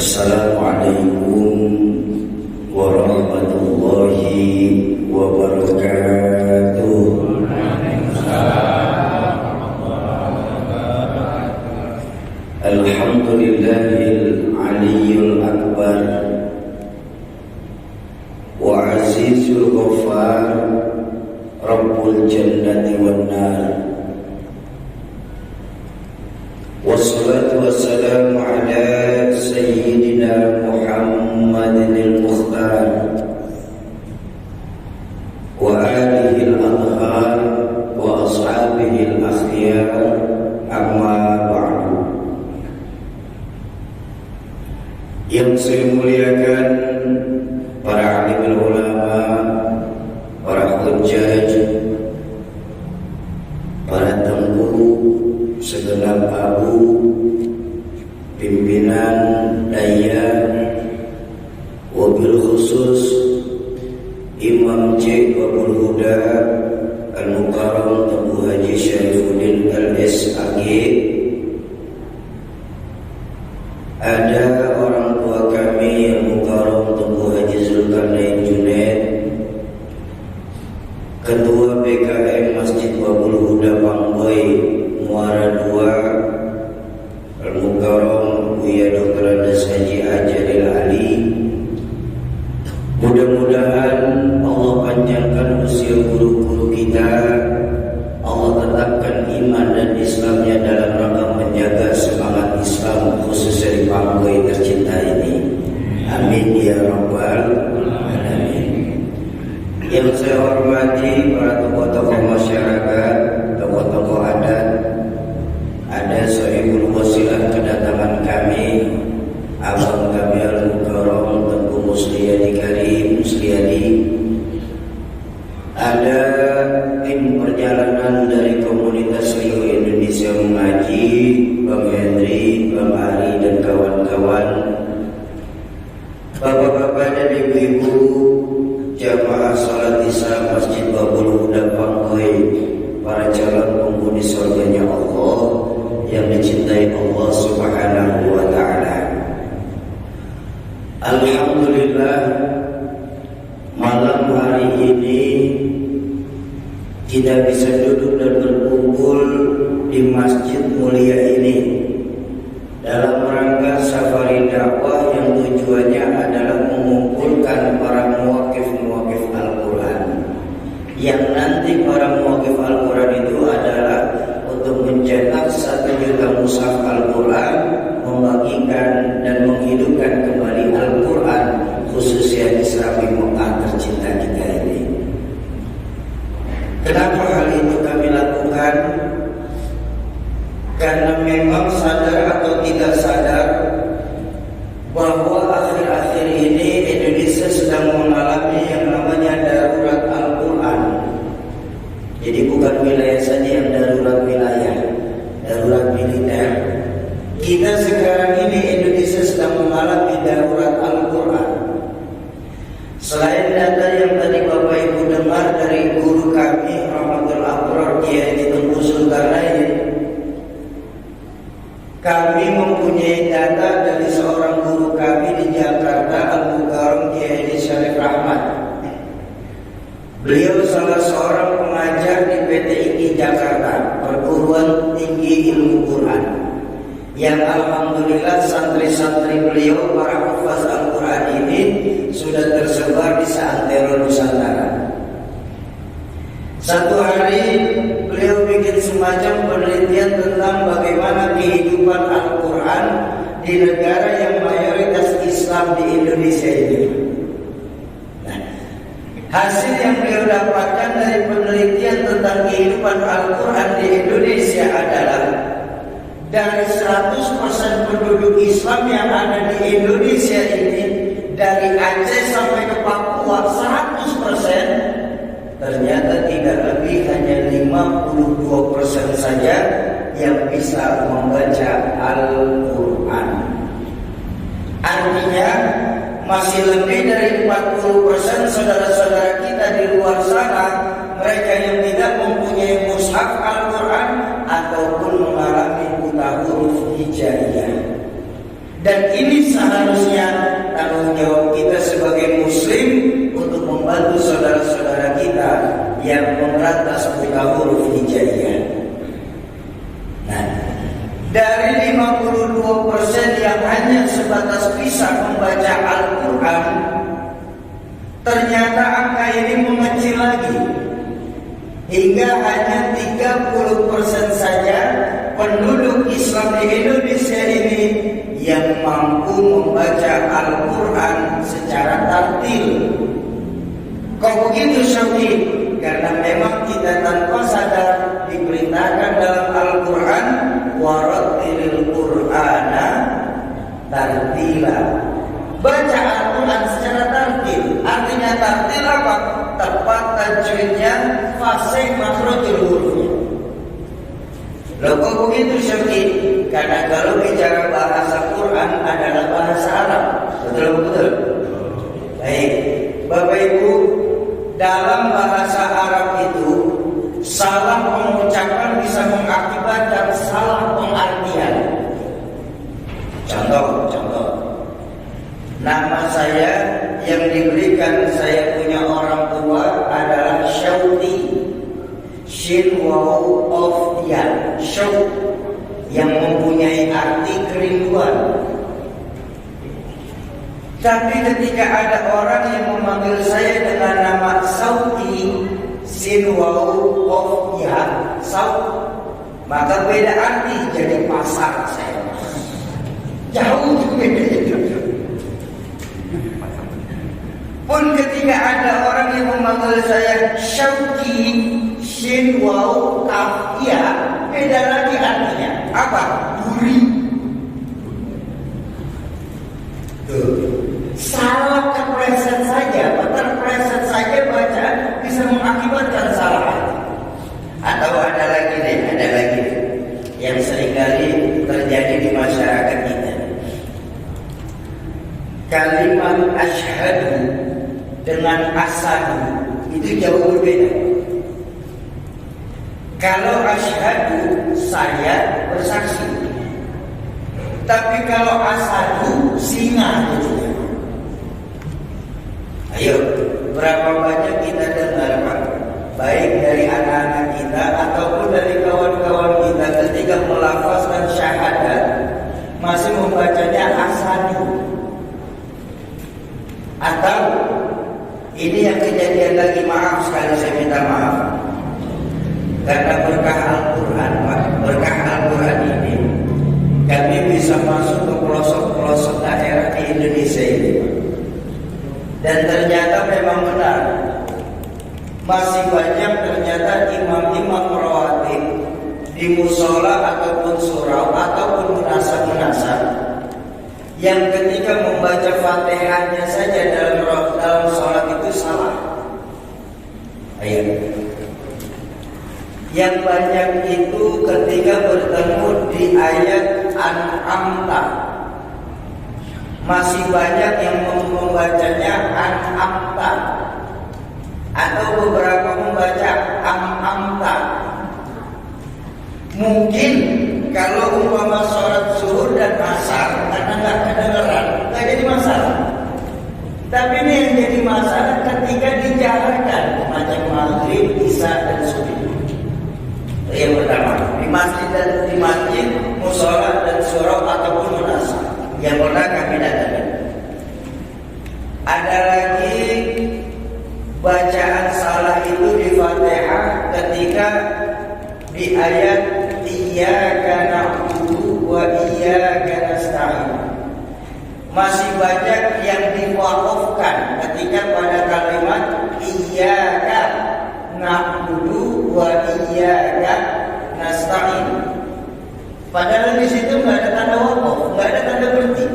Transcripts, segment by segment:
Assalamualaikum warahmatullahi wabarakatuh. Alhamdulillahil aliyyil akbar wa azizul ghaffar rabbul jannati wan nar. Wassalatu wassalamu ala sayyidina Muhammadin al-Mukhtar wa alihi al-adhar wa ashabihi al-akhyar, amma ba'du. Yang saya muliakan para alim ulama, para hujjaj, para tengku, segenap abu, pimpinan daya, wabil khusus Imam C. Babul Huda Al-Mukarram Tubuh Haji Syarifuddin Al-SAG, ada orang tua kami yang Mukarram Tubuh Haji Zulkarnain Junaid, Ketua BKM Masjid Babul Huda Pangboy Muara 2 Al-Mukarram Buya Dr. Andes Haji Ajaril Ali. Mudah-mudahan Allah panjangkan usia guru-guru kita, Allah tetapkan iman dan Islamnya dalam rangka menjaga semangat Islam khususnya di Pangboy tercinta ini. Amin ya rabbal alamin. Yang saya hormati para tokoh-tokoh masyarakat, tokoh-tokoh adat, ada sahibul wasilah kedatangan kami, abang kami Al-Mukarram Tengku Musliyadi Karim Musliyadi, ada tim perjalanan dari komunitas Rio Indonesia Mengaji, Bang Henry, Bang Ari dan kawan-kawan, bapak-bapak dan ibu-ibu, jamaah salat isya Masjid Babul Huda Pangboy, para calon penghuni surganya Allah yang dicintai Allah Subhanahu wa ta'ala. Alhamdulillah, malam hari ini kita bisa duduk dan berkumpul di masjid mulia ini dalam rangka safari dakwah yang tujuannya adalah mengumpulkan para muwaqif-muwaqif Al-Quran, yang nanti para muwaqif Al-Quran itu adalah untuk mencetak 1 juta mushaf Al-Quran, membagikan dan menghidupkan kembali Al-Quran khususnya di Serabi Mekah tercinta kita ini. Kenapa hal itu kami lakukan? Karena memang sadar atau tidak sadar bahwa akhir-akhir ini Indonesia sedang mengalami yang namanya darurat Al-Quran. Jadi bukan wilayah saja yang darurat wilayah, darurat militer. Kita sekarang ini Indonesia sedang mengalami darurat Al-Quran. Selain data yang tadi Bapak Ibu dengar dari guru kami Rahmatul Abrar Kiai Tengku Zulkarnain, kami mempunyai data dari seorang guru kami di Jakarta, Al-Mukarram Kiai Syarif Rahmat. Beliau salah seorang pengajar di PT IKI Jakarta, Perguruan Tinggi Ilmu Quran, yang alhamdulillah santri-santri beliau, para hufaz Al-Quran ini sudah tersebar di seantero Nusantara. Satu hari beliau bikin semacam penelitian tentang bagaimana kehidupan Al-Quran di negara yang mayoritas Islam di Indonesia ini. Nah, hasil yang beliau dapatkan dari penelitian tentang kehidupan Al-Quran di Indonesia adalah dari 100% penduduk Islam yang ada di Indonesia ini, dari Aceh sampai ke Papua 100%, ternyata tidak lebih hanya 52% saja yang bisa membaca Al-Quran. Artinya masih lebih dari 40% saudara-saudara kita di luar sana, mereka yang tidak mempunyai mushaf Al-Quran ataupun mengalami buta huruf hijaiyah. Dan ini seharusnya tanggung jawab kita sebagai muslim untuk membantu saudara-saudara kita yang memberantas buta huruf hijaiyah. Nah, dari 52% yang hanya sebatas bisa membaca Al-Quran, ternyata angka ini mengecil lagi. Hingga hanya 30% saja penduduk Islam di Indonesia ini yang mampu membaca Al-Quran secara tartil. Kok begitu Syauqi? Karena memang kita tanpa sadar diperintahkan dalam Al-Quran warattilil Qur'ana tartila. Baca Al-Quran secara tartil. Artinya tartil apa? Tepat tajwidnya, fasih makhrajul hurufnya. Loh kok begitu Syauqi? Karena kalau bicara bahasa Quran adalah bahasa Arab. Betul-betul. Baik, Bapak Ibu, dalam bahasa Arab itu salah pengucapan bisa mengakibatkan salah pengartian. Contoh. Nama saya yang diberikan saya punya orang tua adalah Syauqi. Shin waw of ya, Syauq, yang mempunyai arti kerinduan. Tapi ketika ada orang yang memanggil saya dengan nama Sauqi, sin waw of ya, Sauq, maka beda arti, jadi pasar saya. Jauh beda itu. Pun ketika ada orang yang memanggil saya Syauqi, shin waw kaf ya, beda lagi artinya. Apa? Duri. Tuh. Salah terpreset saja bacaan bisa mengakibatkan salah arti. Atau ada lagi yang seringkali terjadi di masyarakat kita. Kalimat asyhadu dengan asyhadu itu jauh berbeda. Kalau asyhadu saya bersaksi, tapi kalau asyhadu singa gitu. Ayo, berapa banyak kita dengar Pak, baik dari anak-anak kita ataupun dari kawan-kawan kita ketika melafazkan syahadat masih membacanya asyhadu. Atau ini yang kejadian lagi, maaf sekali saya minta maaf, karena berkah Al-Quran Pak, berkah Al-Quran ini kami bisa masuk ke pelosok-pelosok daerah di Indonesia ini Pak. Dan ternyata memang benar, masih banyak ternyata imam-imam rawatib di musola ataupun surau ataupun munasab-munasab yang ketika membaca Fatihahnya saja dalam sholat itu salah. Ayo. Yang banyak itu ketika bertemu di ayat An'amta, masih banyak yang membacanya An'amta, atau beberapa membaca Am'amta. Mungkin kalau umpama sholat zuhur dan asar karena nggak kedengeran, nggak jadi masalah. Tapi ini yang jadi masalah ketika dijaharkan, macam maghrib, isya dan subuh. Yang pertama di masjid, musola dan surau ataupun munasab yang pernah kami datangi. Ada lagi bacaan salah itu di Fatihah ketika di ayat Iyyaka na'budu wa iyyaka nasta'in. Masih banyak yang diwakafkan ketika pada kalimat Iyyaka na'budu wa iyyaka nasta'in. Padahal di situ nggak ada tanda wakaf, nggak ada tanda berhenti.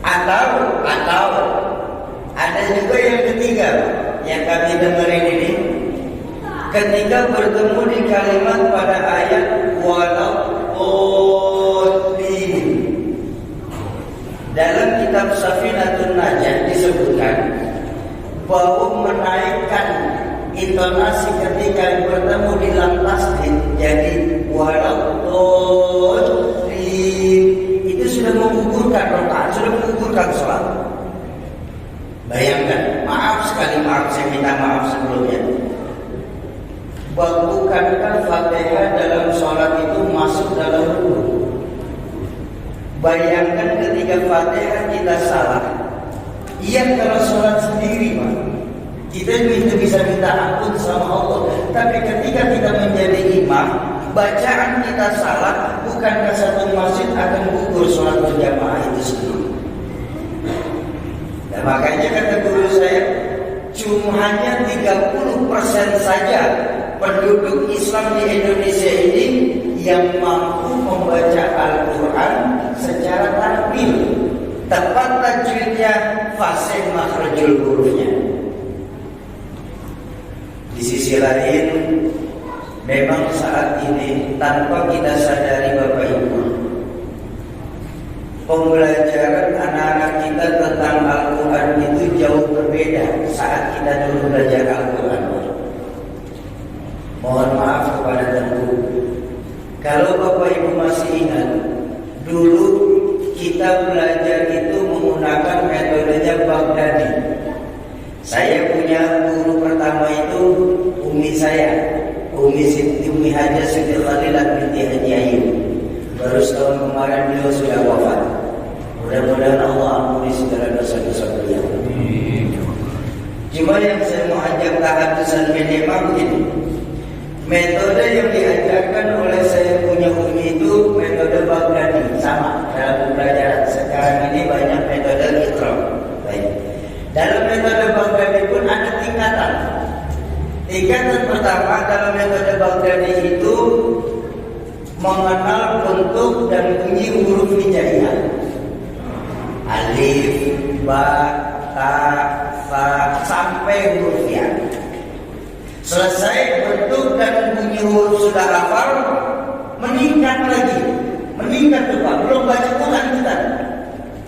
Atau ada juga yang ketiga yang kami dengerin ini, ketika bertemu di kalimat pada ayat waladdallin. Dalam kitab Safinatun Najah disebutkan bahwa menaikkan intonasi ketika bertemu di lam tasdid jadi waladdallin itu Bayangkan ketika Fatihah kita salah. Iya kalau sholat sendiri Pak, kita bisa minta ampun sama Allah. Tapi ketika kita menjadi imam, bacaan kita salah, bukankah satu masjid akan gugur sholat berjamaah itu sendiri? Nah, makanya kata guru saya, cuma hanya 30% saja penduduk Islam di Indonesia ini yang mampu membaca Al-Quran secara tartil, tepat tajwidnya, fasih makhrajul hurufnya. Di sisi lain, memang saat ini tanpa kita sadari Bapak Ibu, pembelajaran anak-anak kita tentang Al-Quran itu jauh berbeda saat kita dulu belajar Al-Quran. Mohon maaf kepada tentu, kalau Bapak Ibu masih ingat, dulu kita belajar itu menggunakan metodenya Baghdadi. Saya punya guru pertama itu Umi saya, Umi Haja Siti Khalilah binti Haji Ayu. Baru setahun kemarin beliau sudah wafat. Mudah-mudahan Allah ampuni segala dosa-dosa beliau. Cuma yang saya mau ajak tahadzusan minimal begini. Metode yang diajarkan oleh saya punya Umi itu metode Baghdadi, sama dalam pembelajaran. Sekarang ini banyak metode Iqra. Baik. Dalam metode Baghdadi pun ada tingkatan. Tingkatan pertama dalam metode Baghdadi itu mengenal bentuk dan bunyi huruf hijaiyah. Alif, ba, ta, fa sampai huruf ya. Selesai bentuk dan bunyi huruf sudah hafal, meningkat lagi. Meningkat tuh Pak, belum baca Quran kita.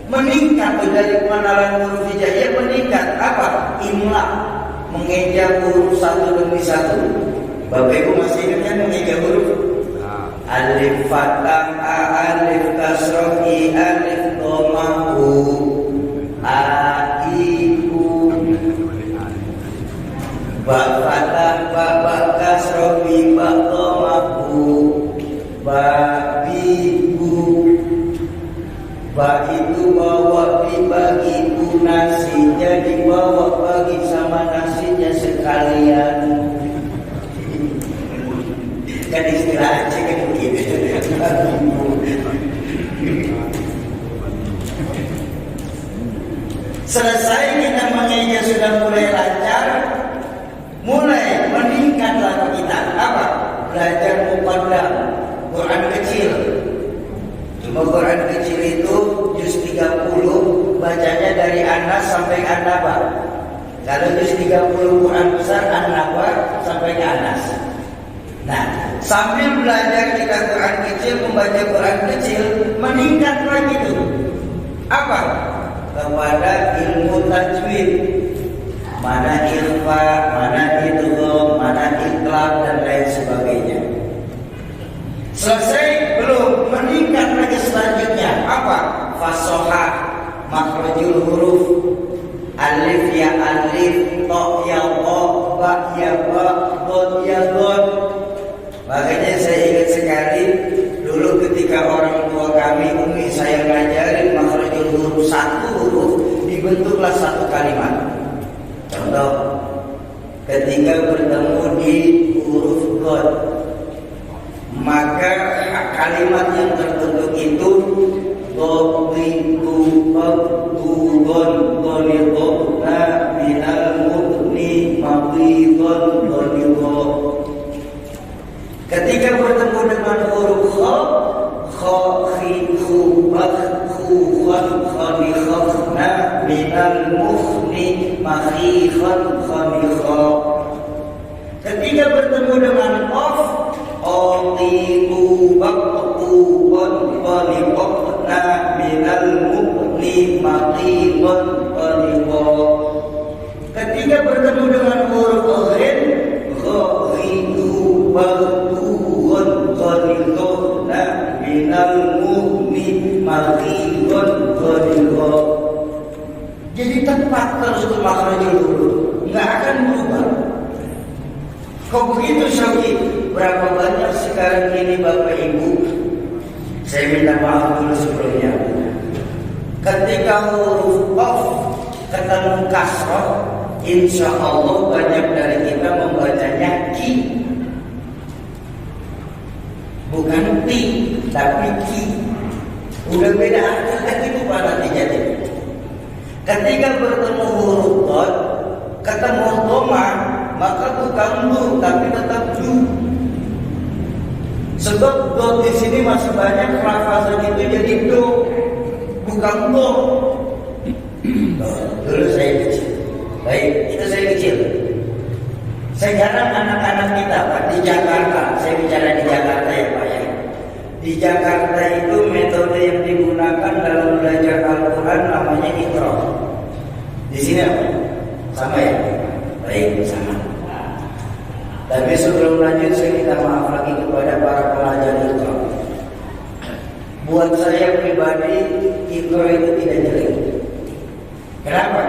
Meningkat tuh dari pengenalan huruf hijaiyah, meningkat apa? Imla, mengeja huruf satu demi satu. Bapak Ibu masih ingatnya mengeja huruf? Alif fathah, a alif kasroh, i alif dhamma, u a i u. Ba fathah, ba ba kasroh, bi ba dhamma, u ba bi bu. Ba itu bawa dibagi, bu nasinya dibawa bagi sama nasinya sekalian. Kan istilah aja kan begitu. Selesai kita mengeja sudah mulai lancar, mulai meningkatlah kita apa? Belajar muqaddam, Quran kecil. Cuma Quran kecil itu juz 30 bacanya dari Anas sampai An-Naba. Kalau juz 30 Quran besar An-Naba sampai ke Anas. Nah, sambil belajar kita Quran kecil, membaca Quran kecil, meningkat lagi itu. Apa? Kepada ilmu tajwid. Mana ikhfa, mana idgham, mana iqlab dan lain sebagainya. Selesai belum, meningkat lagi selanjutnya. Apa? Fashohah, makhrajul huruf. Alif ya alif, to ya to, ba ya ba, dot ya dot. Makanya saya ingat sekali dulu ketika orang tua kami, Umi saya ngajarin makhrajul huruf, satu huruf dibentuklah satu kalimat. Contoh, ketika bertemu di huruf God, maka kalimat yang terbentuk itu Tobitu Abdugon Toliqo Na Minal Mubni Mabidon Toliqo. Ketika bertemu dengan huruf Kha, Kha, Khi, Khu, Bak, Khu, Khan, Khani, Khafna Minal Mufni Makhifan Khani, Kha. Ketika bertemu dengan Qaf, Otiku, Bakku, Wan, Khani, Khafna Minal Mufni Makhifan Khani, Kha. Ketika bertemu dengan huruf Ghain, Gha'idu, Bakku, Wan, Khani, Khafna Minal Mufni Makhifan Khani, Kha. Jadi tepat terus ke makhrajul huruf, nggak akan berubah. Kok begitu Syauqi? Berapa banyak sekarang ini Bapak Ibu Saya minta maaf dulu sebelumnya. Ketika huruf qaf ketemu kasroh, insya Allah banyak dari kita membacanya ki, bukan ti, tapi ki. Udah beda arti lagi itu pada jadi. Ketika bertemu huruf dot, ketemu doma, maka bukan du, tapi tetap ju. Sebab dot di sini masih banyak lafazan itu jadi do, bukan do. Dulu saya kecil. Baik, itu saya kecil. Sekarang anak-anak kita Pak di Jakarta, saya bicara di Jakarta ya Pak ya. Di Jakarta itu metode yang digunakan dalam belajar Al-Quran namanya Iqra. Di sini apa? Sama ya? Baik, sama. Tapi sebelum lanjut saya minta maaf lagi kepada para pelajar Iqra. Buat saya pribadi Iqra itu tidak jelek. Kenapa?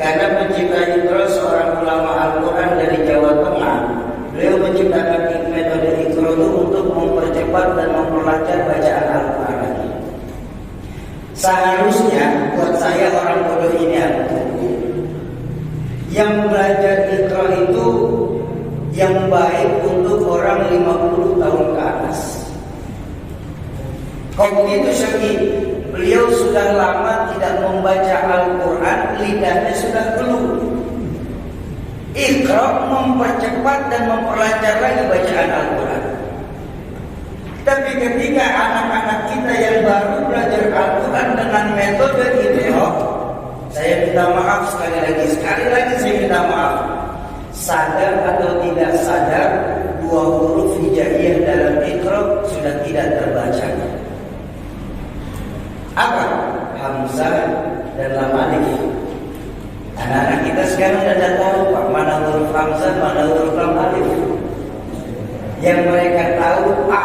Karena pencipta Iqra seorang ulama Al-Quran dari Jawa Tengah. Beliau menciptakan metode Iqra itu untuk mempercepat dan memperlancar bacaan Al-Quran. Seharusnya buat saya orang bodoh ini yang belajar Iqra itu yang baik untuk orang 50 tahun ke atas. Kok begitu Syekh? Beliau sudah lama tidak membaca Al-Quran, lidahnya sudah keluh. Iqra mempercepat dan memperlancar lagi bacaan Al-Quran. Tapi ketika anak-anak kita yang baru belajar Al-Quran dengan metode Iqra, saya minta maaf sekali lagi saya minta maaf. Sadar atau tidak sadar, dua huruf hijaiyah dalam Iqra sudah tidak terbaca. Apa? Hamzah dan lam alif. Anak-anak kita sekarang sudah tahu Pak, mana huruf Hamzah, mana huruf lam alif. Yang mereka tahu A,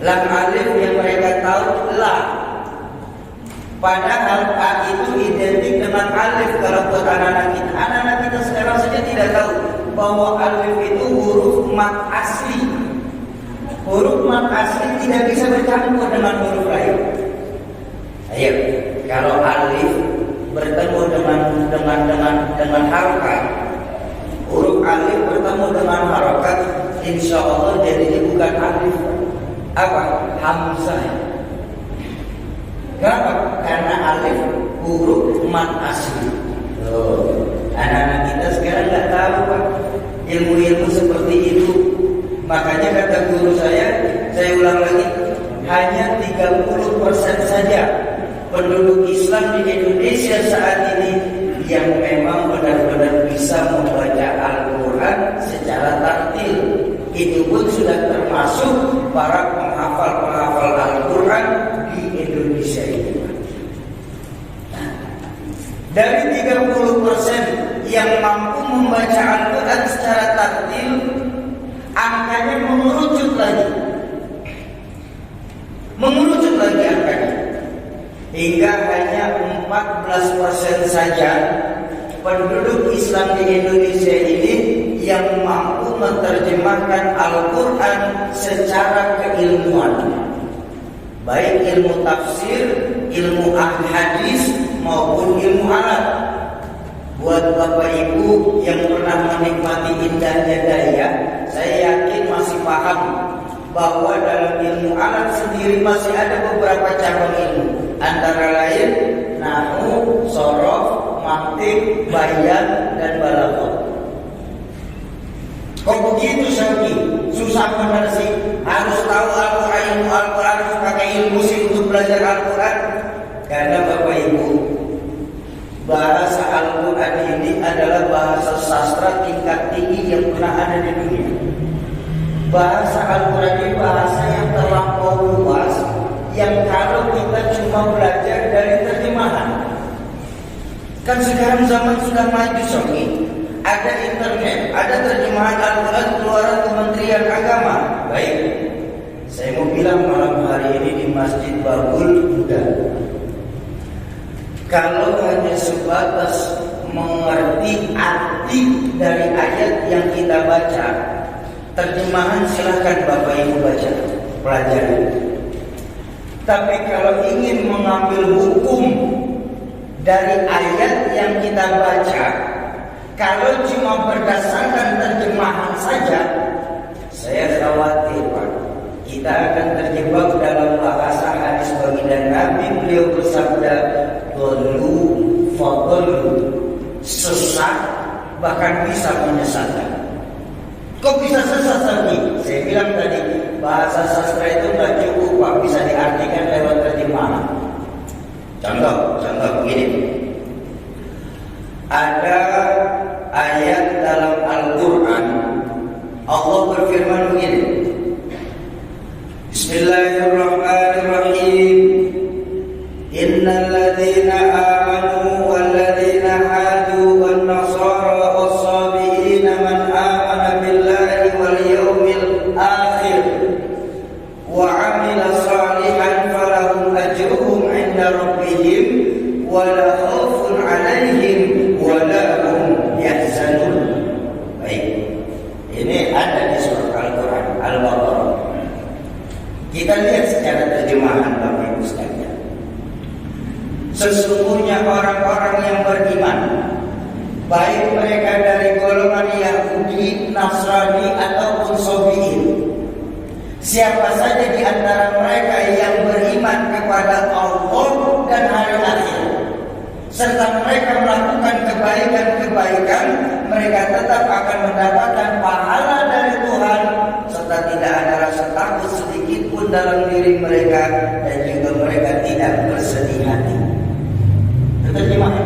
lam alif yang mereka tahu la. Padahal A itu identik dengan alif kalau buat anak-anak kita. Anak-anak kita sekarang saja tidak tahu bahwa alif itu huruf mat asli. Huruf mat asli tidak bisa bercampur dengan huruf lain. Ayo, kalau alif bertemu dengan harokat, huruf alif bertemu dengan harokat, insya Allah jadinya bukan alif. Apa? Hamzah. Kenapa? Karena alif huruf mat asli. Anak-anak kita sekarang nggak tahu Pak ilmu-ilmu seperti itu. Makanya kata guru saya ulang lagi, hanya 30% saja penduduk Islam di Indonesia saat ini yang memang benar-benar bisa membaca Al-Quran secara tartil. Itu pun sudah termasuk para penghafal Al-Quran di Indonesia ini. Nah, dari 30% yang mampu membaca Al-Quran secara tartil, angkanya mengerucut lagi angkanya, hingga hanya 14% saja penduduk Islam di Indonesia ini yang mampu menerjemahkan Al-Quran secara keilmuan, baik ilmu tafsir, ilmu hadis maupun ilmu Arab. Buat Bapak Ibu yang pernah menikmati indahnya Dayak, saya yakin masih paham bahwa dalam ilmu Arab sendiri masih ada beberapa cabang ilmu, antara lain nahwu, shorof, mantiq, bayan, dan balaghah. Kok begitu Syekh? Susah benar sih. Harus tahu Al-Quran, harus pakai ilmu sih untuk belajar Al-Quran. Karena Bapak Ibu, bahasa Al-Quran ini adalah bahasa sastra tingkat tinggi yang pernah ada di dunia. Bahasa Al-Quran ini bahasa yang terlampau luas, yang kalau kita cuma belajar dari terjemahan. Kan sekarang zaman sudah maju Syekh. Ada internet, ada terjemahan Al-Quran keluaran Kementerian Agama. Baik, saya mau bilang malam hari ini di Masjid Babul Huda, kalau hanya sebatas mengerti arti dari ayat yang kita baca, terjemahan silahkan Bapak Ibu baca, pelajari. Tapi kalau ingin mengambil hukum dari ayat yang kita baca, kalau cuma berdasarkan terjemahan saja, saya khawatir Pak, kita akan terjebak dalam bahasa hadis baginda Nabi. Beliau bersabda, "Dulu fadlu," sesat bahkan bisa menyesatkan. Kok bisa sesat lagi? Saya bilang tadi, bahasa sastra itu nggak cukup Pak, bisa diartikan lewat terjemahan. Contoh begini. Ada ayat dalam Al-Quran, Allah berfirman begini. Bismillahirrahmanirrahim. Innal ladzina amanu wal ladzina hadu wan nasara was-sabiina man amana billahi wal yawmil akhir wa 'amila salihan falahum ajruhum 'inda rabbihim wa la khaufun 'alaihim wa la hum yahzanun. Baik. Ini ada di surat Al-Quran Al-Baqarah. Kita lihat secara terjemahan Bapak Ibu sekalian. Sesungguhnya orang-orang yang beriman, baik mereka dari golongan Yahudi, Nasrani ataupun Sabi'in, siapa saja di antara mereka yang beriman kepada Allah dan hari akhir, serta mereka melakukan kebaikan-kebaikan, mereka tetap akan mendapatkan pahala dari Tuhan, serta tidak ada rasa takut sedikit pun dalam diri mereka, dan juga mereka tidak bersedih hati. Terjemahan.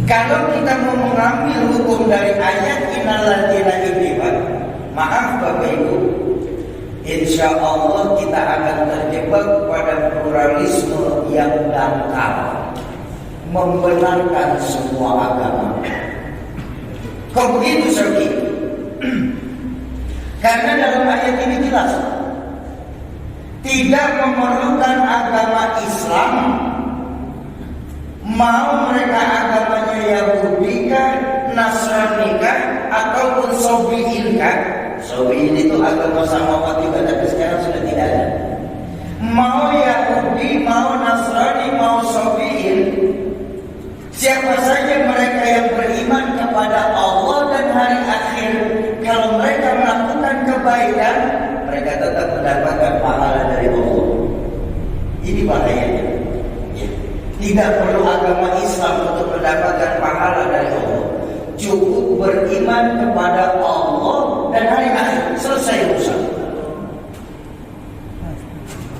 Kalau kita mau mengambil hukum dari ayat innal ladzina iman, maaf Bapak Ibu, insya Allah kita akan terjebak pada pluralisme yang dangkal, membenarkan semua agama. Kok begitu Soki? Karena dalam ayat ini jelas, tidak memerlukan agama Islam, mau mereka agamanya Yahudi kah, Nasrani kah, ataupun Sabi'in kah. Sabi'in itu agama samawat juga, tapi sekarang sudah tidak ada. Mau Yahudi, mau Nasrani, mau Sabi'in, siapa saja mereka yang beriman kepada Allah dan hari akhir, kalau mereka melakukan kebaikan, mereka tetap mendapatkan pahala dari Allah. Ini bahayanya. Tidak perlu agama Islam untuk mendapatkan pahala dari Allah. Cukup beriman kepada Allah dan hari akhir, selesai urusan.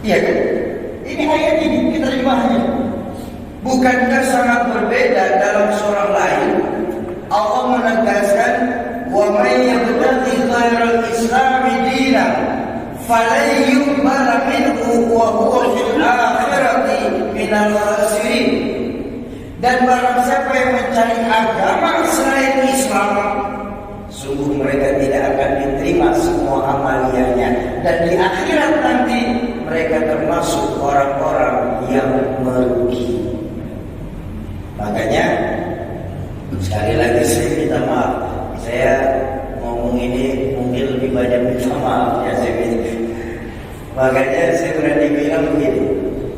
Iya kan? Ini ayat ini kita terjemahnya. Bukankah sangat berbeda dalam surah lain? Allah menegaskan, "Wa may yabtaghi ghairal islami dinan falan yuqbala minhu wa huwa fil akhirati minal khasirin." Dan barang siapa yang mencari agama selain Islam, sungguh mereka tidak akan diterima semua amaliyahnya, dan di akhirat nanti mereka termasuk orang-orang yang merugi. Makanya sekali lagi saya minta maaf, saya ngomong ini mungkin lebih banyak minta maaf ya saya minta. Makanya saya berani bilang begini,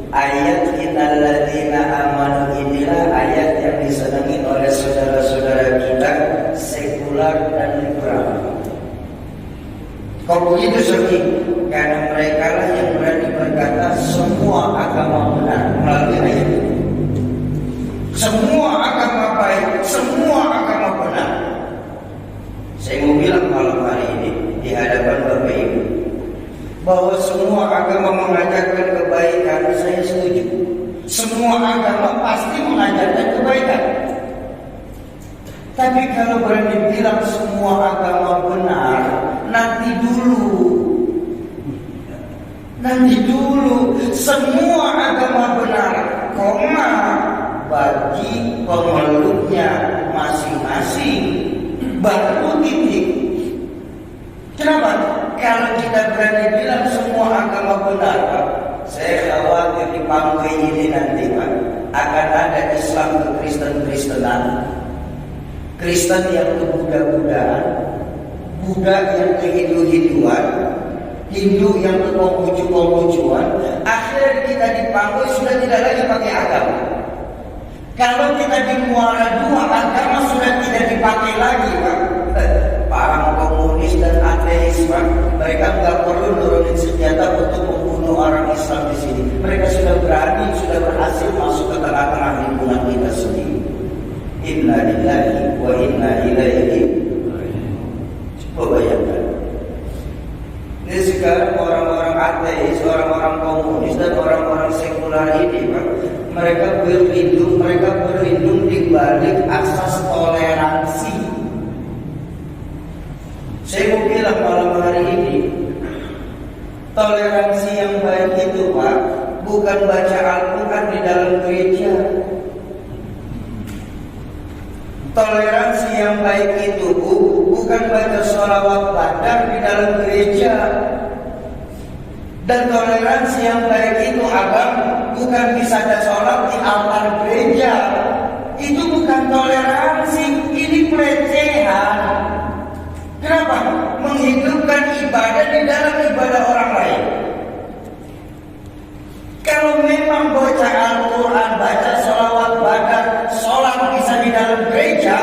ayat innal ladzina amanu inilah ayat yang disenangi oleh saudara-saudara kita sekular dan liberal. Kok begitu Soki? Karena mereka lah yang berani berkata semua agama benar melalui ayat ini. Semua agama baik, semua agama benar. Saya mau bilang malam hari ini di hadapan Bapak Ibu, bahwa semua agama mengajarkan kebaikan, saya setuju. Semua agama pasti mengajarkan kebaikan. Tapi kalau berani bilang semua agama benar, nanti dulu semua agama benar, koma, bagi pemeluknya masing-masing, baru titik. Kenapa? Kalau kita berani bilang semua agama benar, Pak, saya khawatir di panggung ini nanti Pak, akan ada Islam ke Kristen-Kristenan, Kristen yang ke Buddha-Buddhaan, Buddha yang ke Hindu-Hinduan, Hindu yang ke Konghucu-Konghucuan, akhirnya kita dipanggil sudah tidak lagi pakai agama. Kalau kita di muara dua, agama sudah tidak dipakai lagi, Pak. Para komunis dan ateis, Pak, mereka nggak perlu nurunin senjata untuk membunuh orang Islam di sini. Mereka sudah berani, sudah berhasil masuk ke tengah-tengah lingkungan kita sendiri. Inna lillahi wa inna ilaihi. Coba bayangkan. Ini sekarang orang-orang ateis, orang-orang komunis dan orang-orang sekular ini, Pak, mereka berlindung di balik asas toleransi. Saya mau bilang malam hari ini, toleransi yang baik itu, Pak, bukan baca Al-Quran di dalam gereja. Toleransi yang baik itu, Bu, bukan baca sholawat badar di dalam gereja. Dan toleransi yang baik itu, Abang, bukan bisa ada sholat di altar gereja. Itu bukan toleransi, ini pelecehan. Kenapa? Menghidupkan ibadah di dalam ibadah orang lain. Kalau memang baca Al-Quran, baca sholawat badar, sholat bisa di dalam gereja,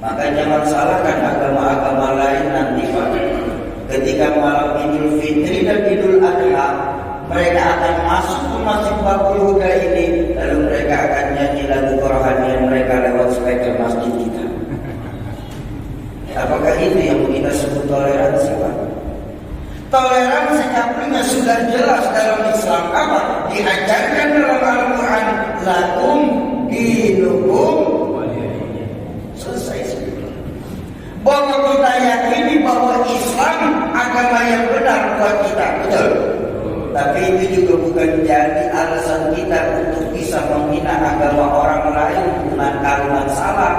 maka jangan salahkan agama-agama lain nanti, Pak. Ketika malam Idul Fitri dan Idul Adha, mereka akan masuk ke Masjid Babul Huda ini, lalu mereka akan nyanyi lagu kerohanian mereka lewat speaker masjid kita. Apakah itu yang kita sebut toleransi, Pak? Toleransi artinya sudah jelas dalam Islam. Apa? Diajarkan dalam Al-Quran, lakum dinukum. Selesai. Bahwa kita yakini bahwa Islam agama yang benar buat kita, betul. Tapi itu juga bukan jadi alasan kita untuk bisa menghina agama orang lain dengan kalimat salah.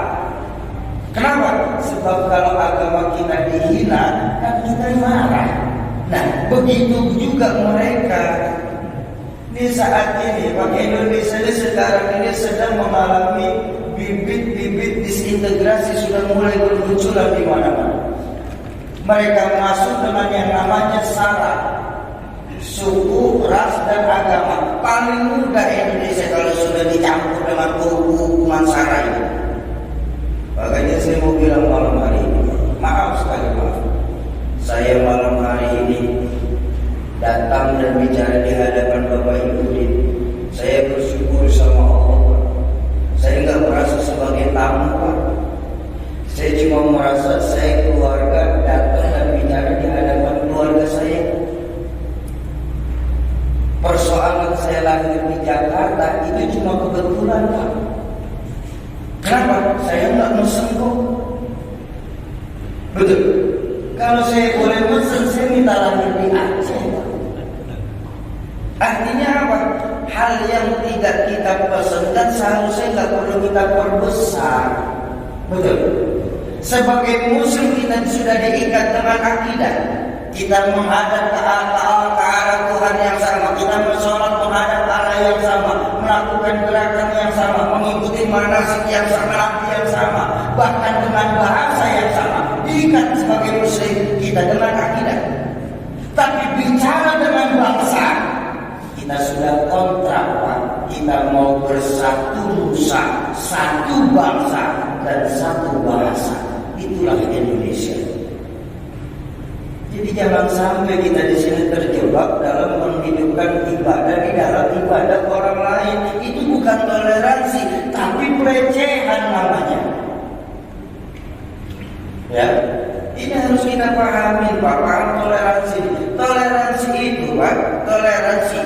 Kenapa? Sebab kalau agama kita dihina, kan kita marah. Nah, begitu juga mereka. Di saat ini, Pak, Indonesia ini sekarang ini sedang mengalami bibit-bibit disintegrasi sudah mulai bermunculan di mana-mana. Mereka masuk dengan yang namanya sara, suku, ras, dan agama. Paling mudah Indonesia kalau sudah dicampur dengan hukuman sara ini. Makanya saya mau bilang malam hari ini, maaf sekali, Pak, saya malam hari ini datang dan bicara di hadapan Bapak Ibu. Saya bersyukur sama Allah, Pak. Saya nggak merasa sebagai tamu, Pak. Saya cuma merasa saya keluarga datang dan bicara di hadapan keluarga saya. Persoalan saya lahir di Jakarta itu cuma kebetulan, Pak. Kenapa? Saya nggak mesen kok. Betul. Kalau saya boleh mesen, saya minta lahir di Aceh. Artinya apa? Hal yang tidak kita pesankan seharusnya nggak perlu kita perbesar. Betul. Sebagai muslim kita sudah diikat dengan akidah. Kita menghadap ke arah Tuhan yang sama. Kita bersolat menghadap arah yang sama, melakukan gerakan yang sama, mengikuti manasik yang sama, nabi yang sama, bahkan dengan bahasa yang sama. Diikat sebagai muslim kita dengan akidah. Tapi bicara dengan bangsa, kita sudah kontrak, Pak. Kita mau bersatu nusa, satu bangsa dan satu bahasa. Itulah Indonesia. Jadi jangan sampai kita di sini terjebak dalam menghidupkan ibadah di dalam ibadah orang lain. Itu bukan toleransi, tapi pelecehan namanya. Ya, ini harus kita pahami, Pak. Paham toleransi. Toleransi itu, Pak, toleransi.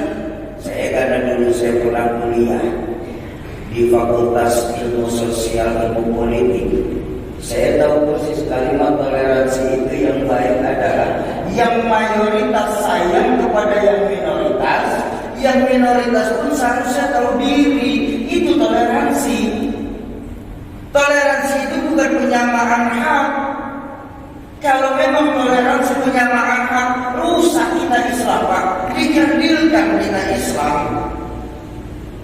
Saya karena dulu saya pernah kuliah di Fakultas Ilmu Sosial Ilmu Politik. Saya tahu persis kalimat toleransi itu yang baik adalah yang mayoritas sayang kepada yang minoritas pun seharusnya tahu diri. Itu toleransi. Toleransi itu bukan penyamaan hak. Kalau memang toleransi penyamaan hak, rusak kita Islam, Pak. Dikerdilkan kita Islam.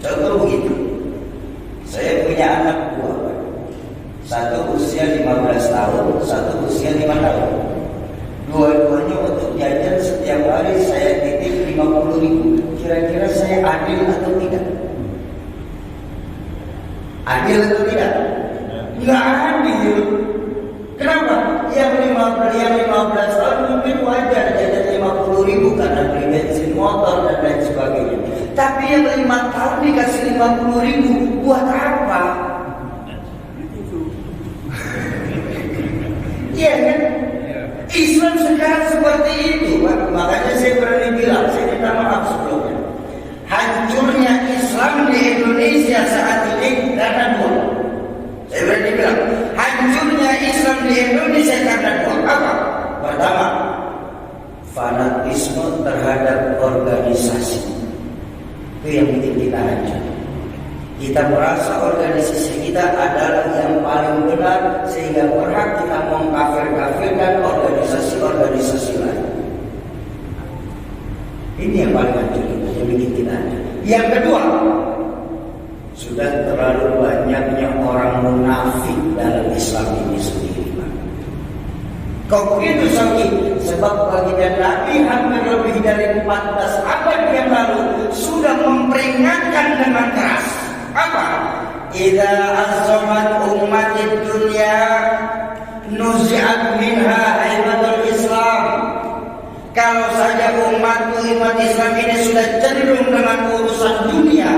Contoh begitu. Saya punya anak buah, Pak. Satu usia 15 tahun, satu usia 5 tahun. Dua-duanya untuk jajan setiap hari saya titip 50.000. adil atau tidak? Adil atau tidak? Nggak adil. Kenapa? Yang 15 tahun mungkin wajar jajan 50.000 karena beli bensin motor dan lain sebagainya. Tapi yang 5 tahun dikasih 50.000 buat apa? Iya kan? Islam sekarang seperti itu, Pak. Makanya saya berani bilang, saya minta maaf sebelumnya. Hancurnya Islam di Indonesia saat ini karena dua. Saya berani bilang, hancurnya Islam di Indonesia karena dua. Apa? Pertama, fanatisme terhadap organisasi. Itu yang bikin kita hancur. Kita merasa organisasi kita adalah yang paling benar, sehingga berhak kita mengkafir-kafirkan organisasi-organisasi lain. Ini yang paling hancur, yang bikin kita hancur. Yang kedua, sudah terlalu banyaknya orang munafik dalam Islam ini sendiri, Pak. Kau begitu sakit, sebab baginda Nabi hampir lebih dari 14 abad yang lalu sudah memperingatkan dengan keras. Apa? Idza azzamat ummatid dunya nuzi'at minha haibatul Islam. Kalau saja umat Islam ini sudah cenderung dengan urusan dunia,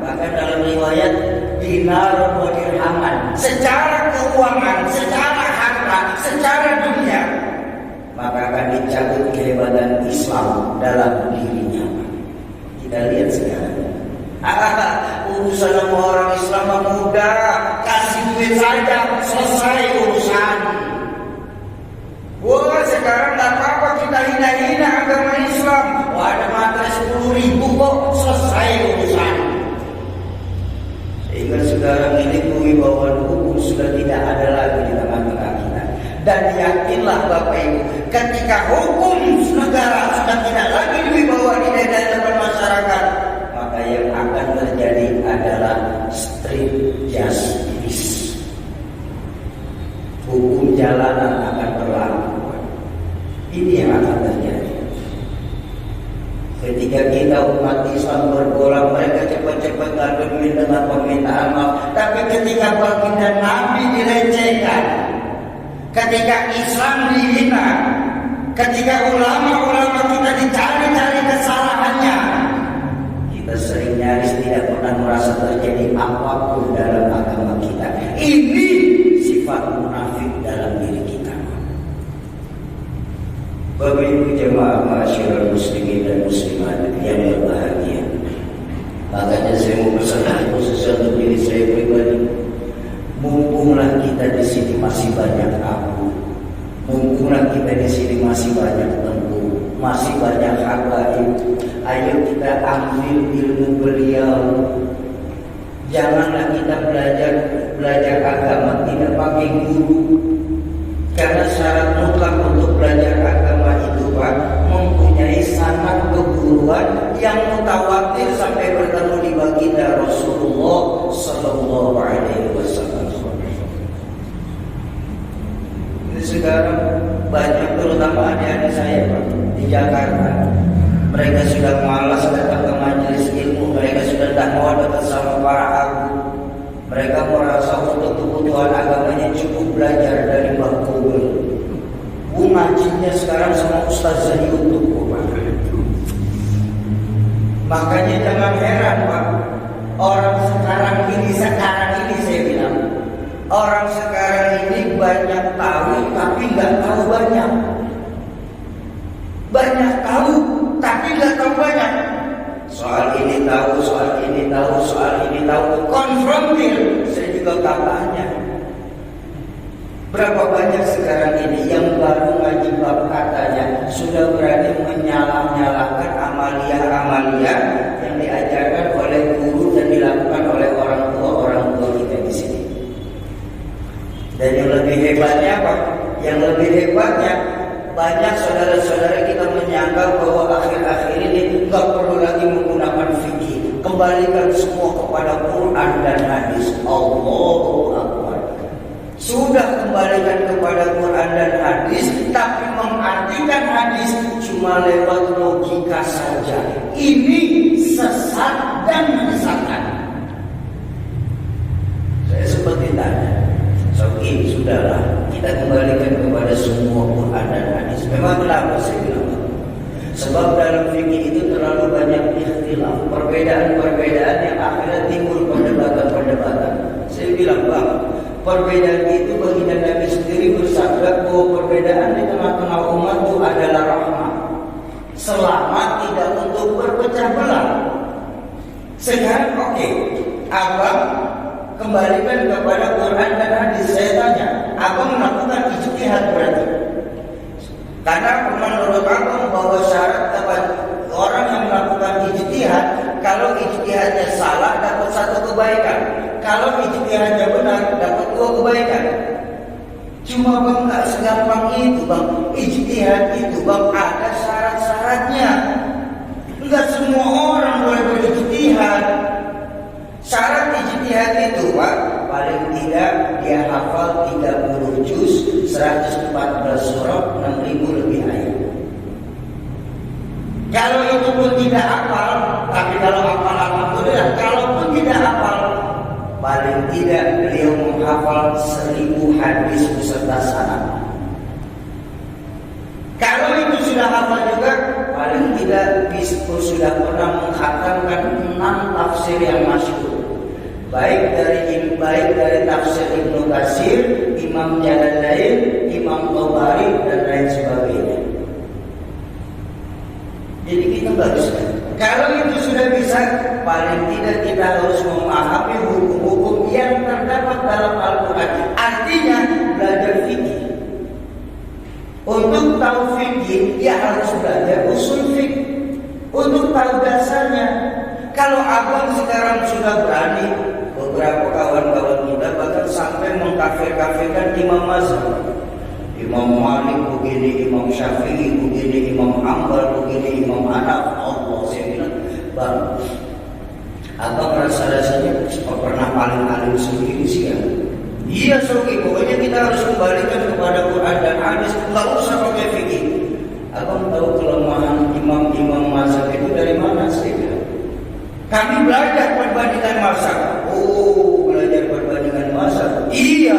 bahkan dalam riwayat dinar wa dirhaman, secara keuangan, secara harta, secara dunia, maka akan dicabut kehebatan Islam dalam dirinya. Kita lihat sekarang. Urusan sama orang Islam mudah, kasih duit saja selesai urusan. Wah, sekarang tak apa-apa kita hina-hina agama Islam. Wah, ada materi 10.000 kok selesai urusan. Sehingga sekarang ini kewibawaan hukum sudah tidak ada lagi di tengah-tengah kita. Dan yakinlah Bapak Ibu, ketika hukum negara sudah tidak lagi dibawa di dalam masyarakat, maka yang akan terjadi adalah street justice. Hukum jalanan akan berlaku. Ini yang akan terjadi. Ketika kita umat Islam bergolak, mereka cepat-cepat ngaduin dengan permintaan maaf. Tapi ketika baginda Nabi dilecehkan, ketika Islam dihina, ketika ulama-ulama kita dicari-cari kesalahannya, kita sering nyaris tidak pernah merasa terjadi apapun dalam agama kita. Ini sifat munafik dalam diri kita. Bapak Ibu jemaah masyarakat muslimin dan muslimat yang berbahagia, makanya saya mau pesan khusus untuk diri saya pribadi. Mumpunglah kita di sini masih banyak abu, mumpunglah kita di sini masih banyak lembu, masih banyak habaib. Ayo kita ambil ilmu beliau. Janganlah kita belajar agama tidak pakai guru. Karena syarat mutlak untuk belajar agama itu, Pak, mempunyai sanad keguruan yang mutawatir sampai bertemu di baginda Rasulullah Sallallahu Alaihi Wasallam. Ini sekarang banyak, terutama adik-adik saya, Pak, di Jakarta. Mereka sudah malas datang ke majelis ilmu, mereka sudah tidak mau datang sama para agung. Mereka merasa untuk kebutuhan agamanya cukup belajar dari Mbah Kubur. Ngajinya sekarang sama Ustazah YouTube, Pak. Makanya jangan heran, Pak. Orang sekarang ini saya bilang, orang sekarang ini banyak tahu tapi nggak tahu banyak. Banyak tahu tapi nggak tahu banyak. Soal ini tahu, soal ini tahu, soal ini tahu. Konfrontir, saya juga katanya. Berapa banyak sekarang ini yang baru ngaji bab katanya sudah berani menyalah-nyalahkan amalia-amalia yang diajarkan oleh guru dan dilakukan oleh orang tua kita di sini. Dan yang lebih hebatnya apa? Yang lebih hebatnya, banyak saudara-saudara kita menyangka bahwa akhir-akhir ini nggak perlu lagi menggunakan fikih, kembalikan semua kepada Quran dan hadis. Allahu Akbar. Sudah kembalikan kepada Quran dan hadis, tapi mengartikan hadis cuma lewat logika saja. Ini sesat dan menyesatkan. Saya seperti tanya, Soki, sudahlah, kita kembalikan kepada semua Quran dan hadis. Memang kenapa saya bilang? Sebab dalam fikih itu terlalu banyak ikhtilaf, perbedaan-perbedaan yang akhirnya timbul perdebatan-perdebatan. Saya bilang, Bang, perbedaan itu baginda Nabi sendiri bersabda bahwa perbedaan di tengah-tengah umat itu adalah rahmat, selama tidak untuk berpecah belah. Sekarang oke, Abang kembalikan kepada Quran dan hadis. Saya tanya, Abang melakukan ijtihad berarti? Karena menurut Abang bahwa syarat dapat orang yang melakukan ijtihad, kalau ijtihadnya salah dapat satu kebaikan, kalau ijtihadnya benar dapat dua kebaikan. Cuma Bang nggak segampang itu Bang. Ijtihad itu Bang ada syarat-syaratnya. Enggak semua orang boleh berijtihad. Syarat ijtihad itu Pak, paling tidak dia hafal 30 juz, 114 surah, 6.000 lebih ayat. Kalau itu pun tidak hafal, tapi kalau hafal alhamdulillah. Kalaupun tidak hafal, paling tidak beliau menghafal 1000 hadis beserta sanad. Kalau itu sudah hafal juga, paling tidak sudah pernah menghatamkan 6 tafsir yang masyhur. Baik dari tafsir Ibnu Katsir, Imam Jalalain, Imam Tabari dan lain sebagainya. Jadi kita nggak bisa. Kalau itu sudah bisa, paling tidak kita harus memahami hukum-hukum yang terdapat dalam Al-Quran. Artinya belajar fikih. Untuk tahu fikih, ya harus belajar usul fikih. Untuk tahu dasarnya. Kalau Abang sekarang sudah berani, beberapa kawan-kawan kita bahkan sampai mengkafir-kafirkan imam mazhab. Imam Malik begini, Imam Syafi'i begini, Imam Hanbal begini, Imam Hanaf. Allah, saya bilang, Bang, Abang rasa-rasanya pernah paling alim sendiri sih ya? Iya Soki, pokoknya kita harus kembalikan kepada Quran dan hadis, nggak usah pakai fikih. Abang tahu kelemahan imam-imam mazhab itu dari mana sih? Kami belajar perbandingan mazhab. Oh, belajar perbandingan mazhab. Iya.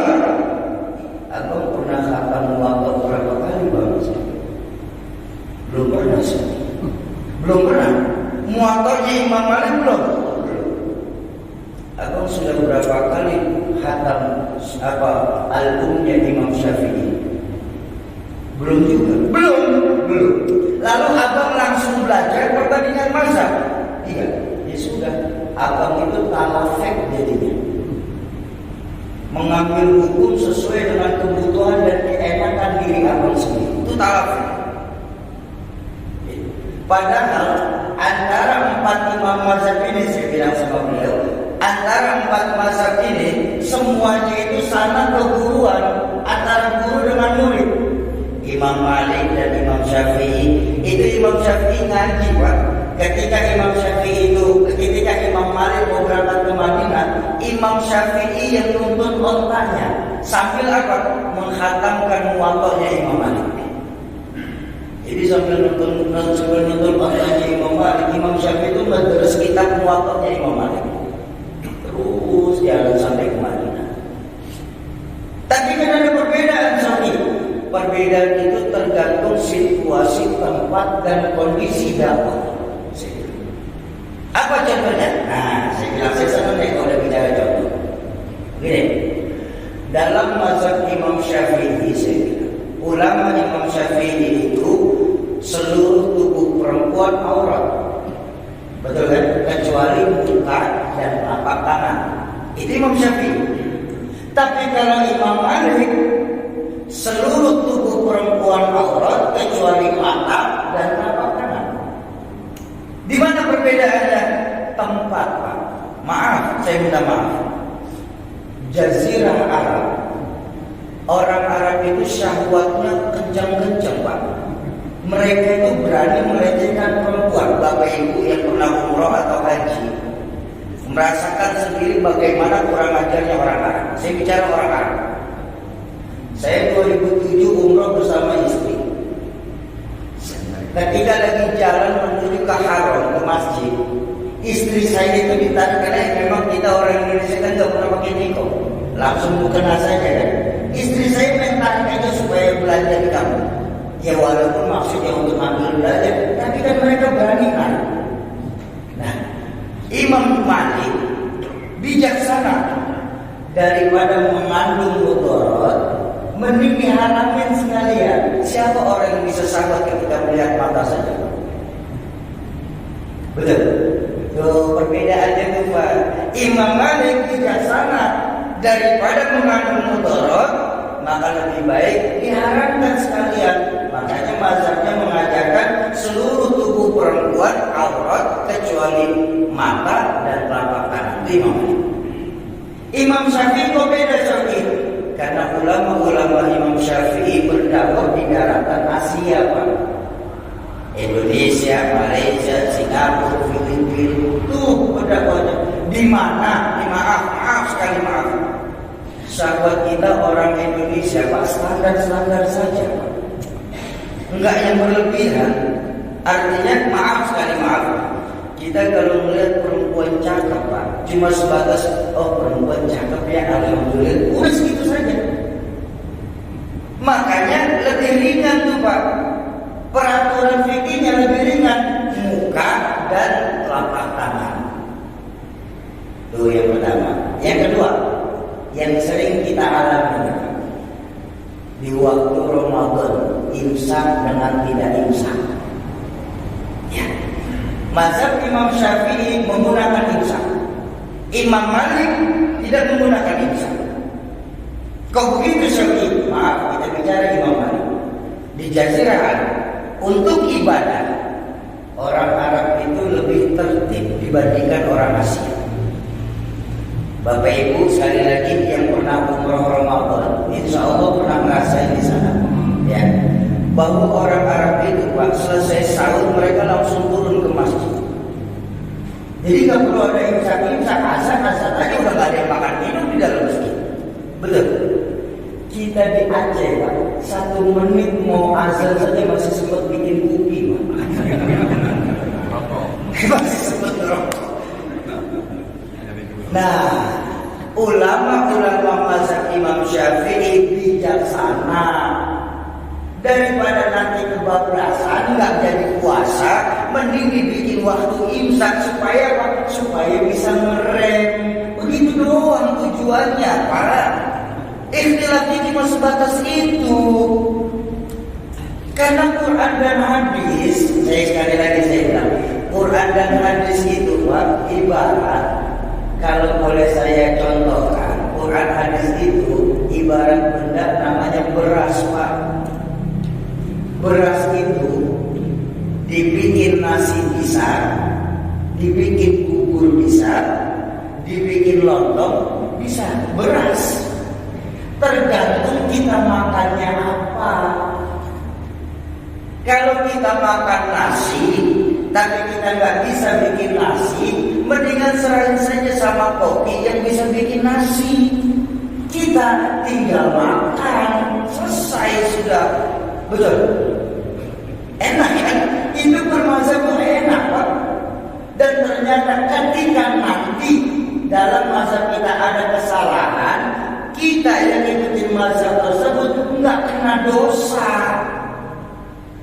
Abang pernah khatam Muwatta berapa kali Bang? Belum pernah sih. Belum pernah. Muwattanya Imam Malik belum. Abang sudah berapa kali khatam albumnya Imam Syafi'i? Belum juga. Belum. Lalu Abang langsung belajar perbandingan mazhab. Iya. Sudah, Abang itu talafek jadinya, mengambil hukum sesuai dengan kebutuhan dan keenakan diri Abang sendiri. Itu talafek. Padahal antara 4 imam mazhab ini, saya bilang sama beliau, antara 4 mazhab ini semuanya itu sama keguruan antara guru dengan murid. Imam Malik dan Imam Syafi'i, itu Imam Syafi'i ngaji Pak. Ketika Imam Malik mau berangkat ke Madinah, Imam Syafi'i yang nuntun ontanya sambil apa? Menghatamkan muwattanya Imam Malik. Jadi sambil nuntun ontanya Imam Malik, Imam Syafi'i itu menulis kitab muwattanya Imam Malik. Terus jalan sampai ke Madinah. Tapi kan ada perbedaan Sofi. Perbedaan itu tergantung situasi, tempat dan kondisi dakwah. Apa contohnya? Nah, saya bilang saya senang deh kalau bicara contoh. Gini, dalam mazhab Imam Syafi'i, saya bilang, ulama Imam Syafi'i itu seluruh tubuh perempuan aurat, betul kan? Kecuali muka dan telapak tangan. Itu Imam Syafi'i. Tapi kalau Imam Malik, seluruh tubuh perempuan aurat kecuali mata dan telapak tangan. Di mana perbedaannya? Tempat, Pak. Maaf, saya minta maaf. Jazirah Arab, orang Arab itu syahwatnya kencang-kencang, Pak. Mereka itu berani melecehkan perempuan. Bapak Ibu yang pernah umroh atau haji merasakan sendiri bagaimana kurang ajarnya orang Arab. Saya bicara orang Arab. Saya 2007 umroh bersama istri. Ketika lagi jalan menuju ke haram, ke masjid, istri saya itu ditarik, karena memang kita orang Indonesia kan gak pernah pakai niko, langsung mukena saja kan. Istri saya main tarik aja supaya belanja di kampung. Ya walaupun maksudnya untuk ambil belanja, tapi kan mereka berani kan. Nah, Imam Malik bijaksana, daripada mengandung mudarat, mending diharamin sekalian. Siapa orang yang bisa sabar ketika melihat mata saja? Betul. Tuh perbedaannya tuh Pak. Imam Malik bijaksana, daripada mengandung mudarat, maka lebih baik diharamkan sekalian. Makanya mazhabnya mengajarkan seluruh tubuh perempuan aurat kecuali mata dan telapak tangan. Imam Malik. Imam Syafi'i kok beda Syafi'i? Karena ulama-ulama Imam Syafi'i berdakwah di daratan Asia Pak. Indonesia, Malaysia, Singapura, Filipina, tuh berdakwahnya. Di mana? Maaf sekali maaf. Sahabat kita orang Indonesia Pak, standar-standar saja Pak. Enggak yang berlebihan. Artinya maaf sekali maaf. Kita kalau melihat perempuan cakep Pak, cuma sebatas perempuan cakep ya alhamdulillah, udah segitu saja. Makanya lebih ringan tuh Pak, peraturan fikihnya lebih ringan, muka dan telapak tangan. Itu yang pertama. Yang kedua, yang sering kita alami di waktu Ramadan, imsak dengan tidak imsak. Ya. Mazhab Imam Syafi'i menggunakan imsak. Imam Malik tidak menggunakan imsak. Kok begitu Syafi'i? Maaf, kita bicara Imam Malik. Di Jazirah Arab, untuk ibadah, orang Arab itu lebih tertib dibandingkan orang Asia. Bapak Ibu sekali lagi yang pernah umroh Ramadan, insya Allah pernah ngerasain di sana, ya, bahwa orang Arab itu Pak, selesai sahur mereka langsung turun ke masjid. Jadi nggak perlu ada imsak asar aja udah nggak ada yang makan minum di dalam masjid. Betul. Kita di Aceh Pak, 1 menit mau azan saja masih sempat bikin kopi Pak. Masih sempat rokok. Nah, ulama-ulama mazhab Imam Syafi'i bijaksana, daripada nanti kebablasan nggak jadi puasa, mending dibikin waktu imsak supaya bisa ngerem. Begitu doang tujuannya. Para ikhtilafnya cuma sebatas itu. Karena Quran dan hadis, sekali lagi saya bilang, Quran dan hadis itu Pak, ibarat, kalau boleh saya contohkan, Quran hadis itu ibarat benda namanya beras Pak. Beras itu dibikin nasi bisa, dibikin bubur bisa, dibikin lontong bisa. Beras tergantung kita makannya apa. Kalau kita makan nasi tapi kita nggak bisa bikin nasi, mendingan serahin saja sama koki yang bisa bikin nasi. Kita tinggal makan, selesai sudah. Betul. Enak kan? Hidup bermazhab enak Pak. Dan ternyata ketika nanti dalam mazhab kita ada kesalahan, kita yang ikutin mazhab tersebut nggak kena dosa.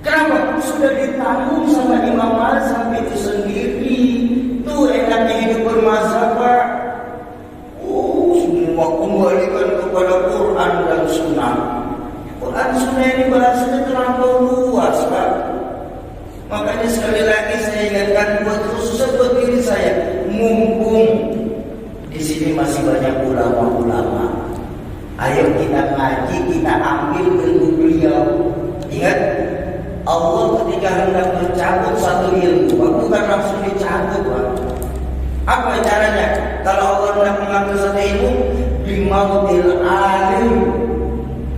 Kenapa? Sudah ditanggung sama imam mazhab itu sendiri. Tuh enaknya hidup bermazhab Pak. Semua kembalikan kepada Quran dan Sunnah. Quran Sunnah ini bahasanya terlampau luas Pak. Makanya sekali lagi saya ingatkan khususnya buat diri saya, mumpung di sini masih banyak ulama-ulama, ayo kita ngaji, kita ambil ilmu beliau. Ingat, Allah ketika hendak mencabut satu ilmu, bukan langsung dicabut Pak. Apa caranya? Kalau Allah hendak mengambil satu ilmu, bimautil alim,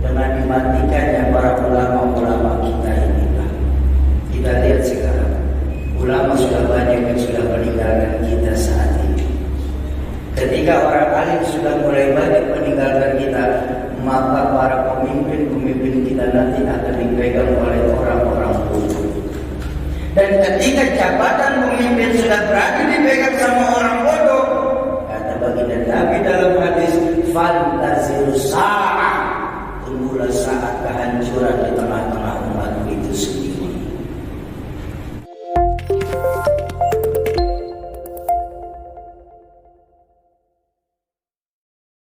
dengan dimatikannya para ulama-ulama kita ini Pak. Kita lihat sekarang, ulama sudah banyak yang sudah meninggalkan kita saat ini. Ketika orang alim sudah mulai banyak meninggalkan kita, maka para pemimpin akan dipegang oleh orang-orang bodoh. Dan ketika jabatan pemimpin sudah berani dipegang sama orang bodoh, kata baginda Nabi dalam hadis, fantazil sa'a,